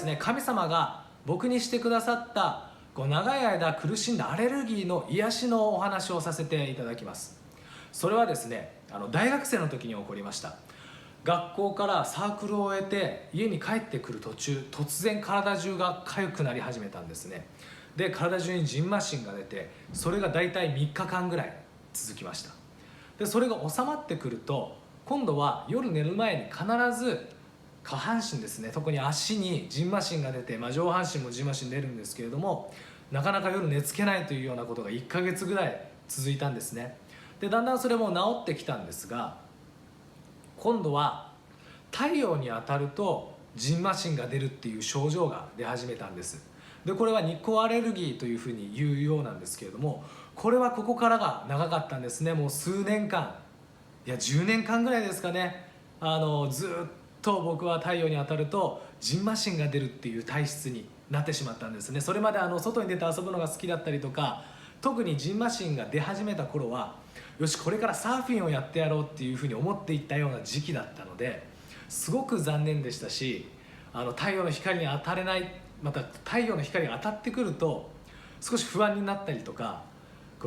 ですね、神様が僕にしてくださった長い間苦しんだアレルギーの癒しのお話をさせていただきます。それはですね、大学生の時に起こりました。学校からサークルを終えて家に帰ってくる途中、突然体中が痒くなり始めたんですね。で、体中に蕁麻疹が出て、それが大体3日間ぐらい続きました。でそれが収まってくると、今度は夜寝る前に必ず下半身ですね、特に足に蕁麻疹が出て、上半身も蕁麻疹出るんですけれども、なかなか夜寝つけないというようなことが1ヶ月ぐらい続いたんですね。でだんだんそれも治ってきたんですが、今度は太陽に当たると蕁麻疹が出るっていう症状が出始めたんです。でこれは日光アレルギーというふうに言うようなんですけれども、これはここからが長かったんですね。もう数年間、いや10年間ぐらいですかね。ずっと僕は太陽に当たると蕁麻疹が出るっていう体質になってしまったんですね。それまで外に出て遊ぶのが好きだったりとか、特に蕁麻疹が出始めた頃は、よしこれからサーフィンをやってやろうっていうふうに思っていったような時期だったので、すごく残念でしたし、太陽の光に当たれない、また太陽の光が当たってくると少し不安になったりとか、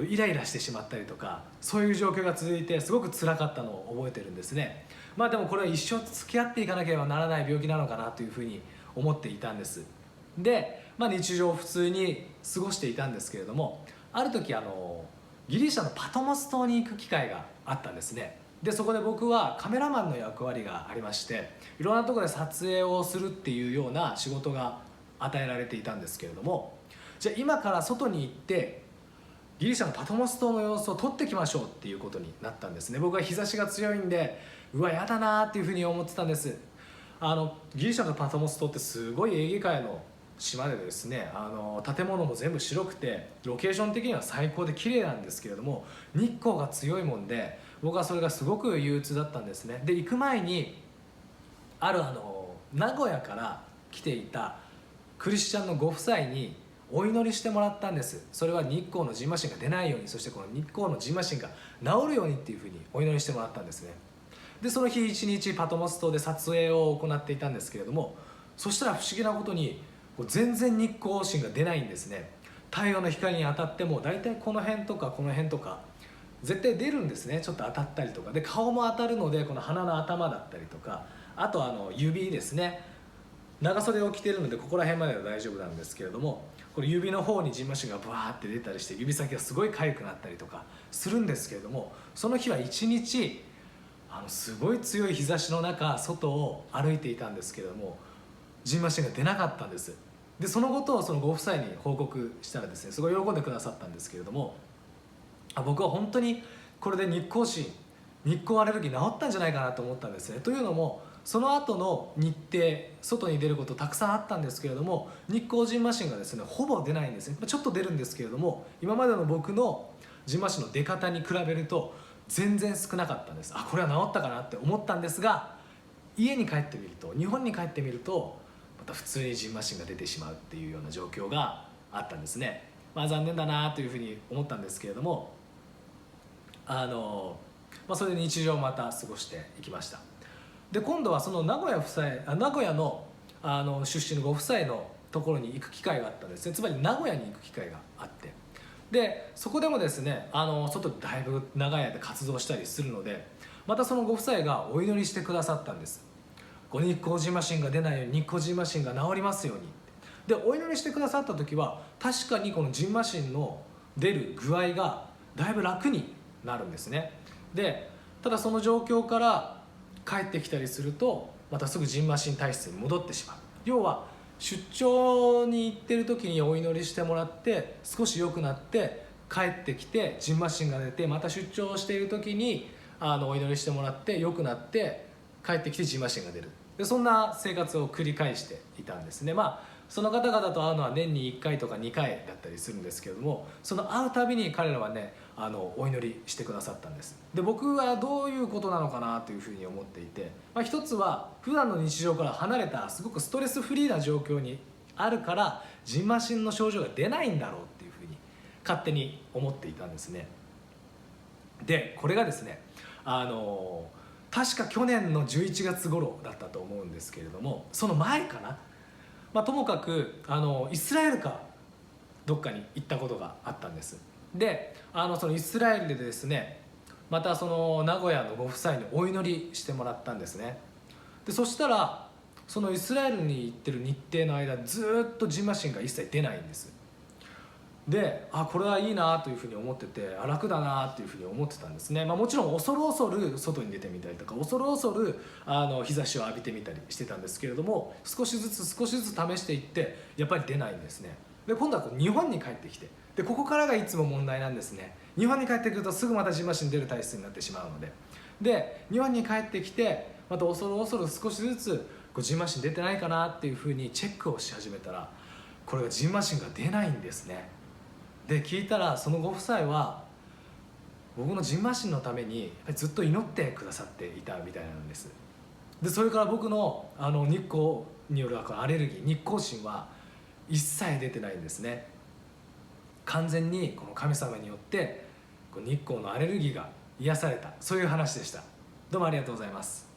イライラしてしまったりとか、そういう状況が続いてすごく辛かったのを覚えてるんですね。でもこれは一生付き合っていかなければならない病気なのかなというふうに思っていたんです。で、日常を普通に過ごしていたんですけれども、ある時ギリシャのパトモス島に行く機会があったんですね。でそこで僕はカメラマンの役割がありまして、いろんなところで撮影をするっていうような仕事が与えられていたんですけれども、じゃあ今から外に行ってギリシャのパトモス島の様子を撮ってきましょうっていうことになったんですね。僕は日差しが強いんで、うわやだなっていうふうに思ってたんです。ギリシャのパトモス島ってすごいエーゲ海の島でですね、建物も全部白くてロケーション的には最高で綺麗なんですけれども、日光が強いもんで僕はそれがすごく憂鬱だったんですね。で行く前にある名古屋から来ていたクリスチャンのご夫妻にお祈りしてもらったんです。それは日光の蕁麻疹が出ないように、そしてこの日光の蕁麻疹が治るようにっていうふうにお祈りしてもらったんですね。でその日一日パトモス島で撮影を行っていたんですけれども、そしたら不思議なことに全然日光疹が出ないんですね。太陽の光に当たっても大体この辺とかこの辺とか絶対出るんですね。ちょっと当たったりとかで、顔も当たるのでこの鼻の頭だったりとか、あと指ですね、長袖を着ているのでここら辺までは大丈夫なんですけれども、これ指の方に蕁麻疹がブワーって出たりして、指先がすごい痒くなったりとかするんですけれども、その日は一日すごい強い日差しの中外を歩いていたんですけれども、蕁麻疹が出なかったんです。でそのことをそのご夫妻に報告したらですね、すごい喜んでくださったんですけれども、僕は本当にこれで日光疹、日光アレルギー治ったんじゃないかなと思ったんですね。というのもその後の日程、外に出ることたくさんあったんですけれども、日光蕁麻疹がですねほぼ出ないんですね。ちょっと出るんですけれども、今までの僕の蕁麻疹の出方に比べると全然少なかったんです。これは治ったかなって思ったんですが、家に帰ってみると、日本に帰ってみるとまた普通に蕁麻疹が出てしまうっていうような状況があったんですね。残念だなというふうに思ったんですけれども、それで日常をまた過ごしていきました。で今度はその名古屋の、出身のご夫妻のところに行く機会があったんですね。つまり名古屋に行く機会があって、でそこでもですね外でだいぶ長い間活動したりするので、またそのご夫妻がお祈りしてくださったんです。日光蕁麻疹が出ないように、日光蕁麻疹が治りますように。でお祈りしてくださった時は確かにこの蕁麻疹の出る具合がだいぶ楽になるんですね。でただその状況から帰ってきたりするとまたすぐ蕁麻疹体質に戻ってしまう。要は出張に行ってる時にお祈りしてもらって少し良くなって帰ってきて蕁麻疹が出て、また出張している時にお祈りしてもらって良くなって帰ってきて蕁麻疹が出る。でそんな生活を繰り返していたんですね。その方々と会うのは年に1回とか2回だったりするんですけれども、その会うたびに彼らはねお祈りしてくださったんです。で僕はどういうことなのかなというふうに思っていて、一つは普段の日常から離れたすごくストレスフリーな状況にあるから蕁麻疹の症状が出ないんだろうっていうふうに勝手に思っていたんですね。でこれがですね確か去年の11月頃だったと思うんですけれども、その前かな、ともかくイスラエルかどっかに行ったことがあったんです。でそのイスラエルでですね、またその名古屋のご夫妻にお祈りしてもらったんですね。でそしたらそのイスラエルに行ってる日程の間ずっとジンマシンが一切出ないんです。でこれはいいなというふうに思ってて、楽だなというふうに思ってたんですね。もちろん恐る恐る外に出てみたりとか、恐る恐る日差しを浴びてみたりしてたんですけれども、少しずつ試していってやっぱり出ないんですね。で今度は日本に帰ってきて、でここからがいつも問題なんですね。日本に帰ってくるとすぐまたジンマシン出る体質になってしまうので、日本に帰ってきてまた恐る恐る少しずつジンマシン出てないかなっていうふうにチェックをし始めたら、これがジンマシンが出ないんですね。で聞いたら、そのご夫妻は僕のジンマシンのためにずっと祈ってくださっていたみたいなんです。でそれから僕の日光によるアレルギー、日光疹は一切出てないんですね。完全にこの神様によって日光のアレルギーが癒された、そういう話でした。どうもありがとうございます。